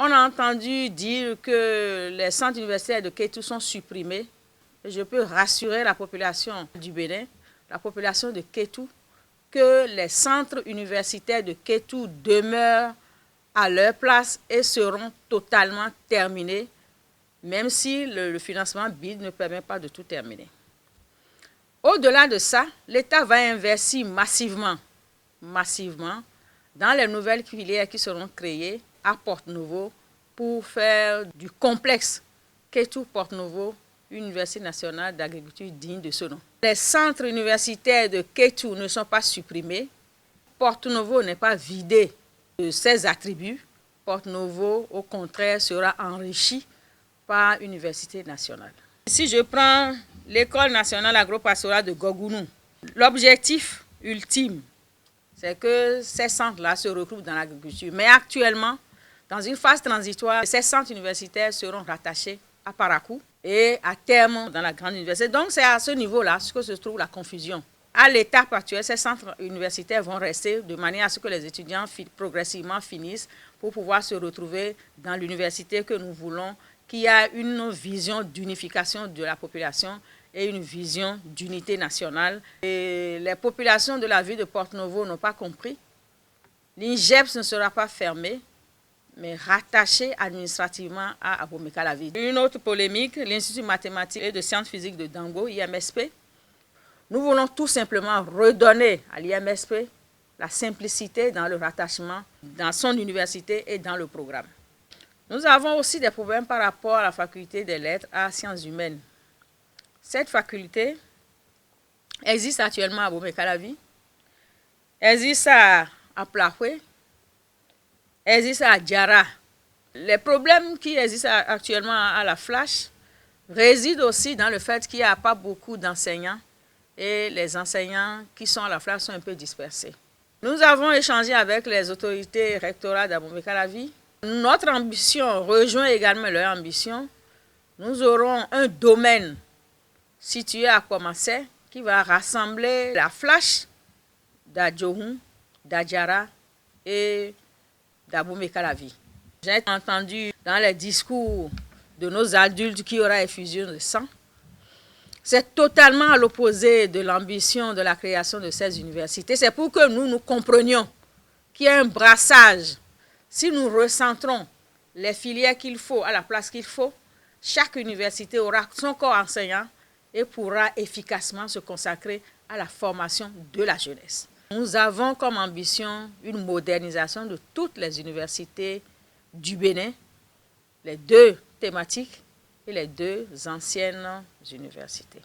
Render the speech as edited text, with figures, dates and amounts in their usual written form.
On a entendu dire que les centres universitaires de Kétou sont supprimés. Je peux rassurer la population du Bénin, la population de Kétou, que les centres universitaires de Kétou demeurent à leur place et seront totalement terminés, même si le financement BID ne permet pas de tout terminer. Au-delà de ça, l'État va investir massivement dans les nouvelles filières qui seront créées à Porte-Novo pour faire du complexe Kétou Porte-Novo, Université nationale d'agriculture digne de ce nom. Les centres universitaires de Kétou ne sont pas supprimés. Porte-Novo n'est pas vidé de ses attributs. Porte-Novo, au contraire, sera enrichi par l'Université nationale. Si je prends l'École nationale agro-pastorale de Gogounou, l'objectif ultime, c'est que ces centres-là se regroupent dans l'agriculture. Mais actuellement, dans une phase transitoire, ces centres universitaires seront rattachés à Parakou et à terme dans la grande université. Donc c'est à ce niveau-là que se trouve la confusion. À l'étape actuelle, ces centres universitaires vont rester de manière à ce que les étudiants progressivement finissent pour pouvoir se retrouver dans l'université que nous voulons, qui a une vision d'unification de la population et une vision d'unité nationale. Et les populations de la ville de Porte-Novo n'ont pas compris. L'INGEPS ne sera pas fermé, mais rattaché administrativement à Abomey-Calavi. Une autre polémique, l'Institut mathématique et de sciences physiques de Dango, IMSP. Nous voulons tout simplement redonner à l'IMSP la simplicité dans le rattachement, dans son université et dans le programme. Nous avons aussi des problèmes par rapport à la faculté des lettres à sciences humaines. Cette faculté existe actuellement à Abomey-Calavi, existe à Plahoué, existe à Diara. Les problèmes qui existent actuellement à la Flash résident aussi dans le fait qu'il n'y a pas beaucoup d'enseignants et les enseignants qui sont à la Flash sont un peu dispersés. Nous avons échangé avec les autorités rectorales d'Abomey-Calavi. Notre ambition rejoint également leur ambition. Nous aurons un domaine situé à Komassé qui va rassembler la Flash d'Adjohun, d'Adjara et d'Abomey-Calavi. J'ai entendu dans les discours de nos adultes qu'il y aura effusion de sang. C'est totalement à l'opposé de l'ambition de la création de ces universités. C'est pour que nous comprenions qu'il y a un brassage. Si nous recentrons les filières qu'il faut à la place qu'il faut, chaque université aura son corps enseignant et pourra efficacement se consacrer à la formation de la jeunesse. Nous avons comme ambition une modernisation de toutes les universités du Bénin, les deux thématiques et les deux anciennes universités.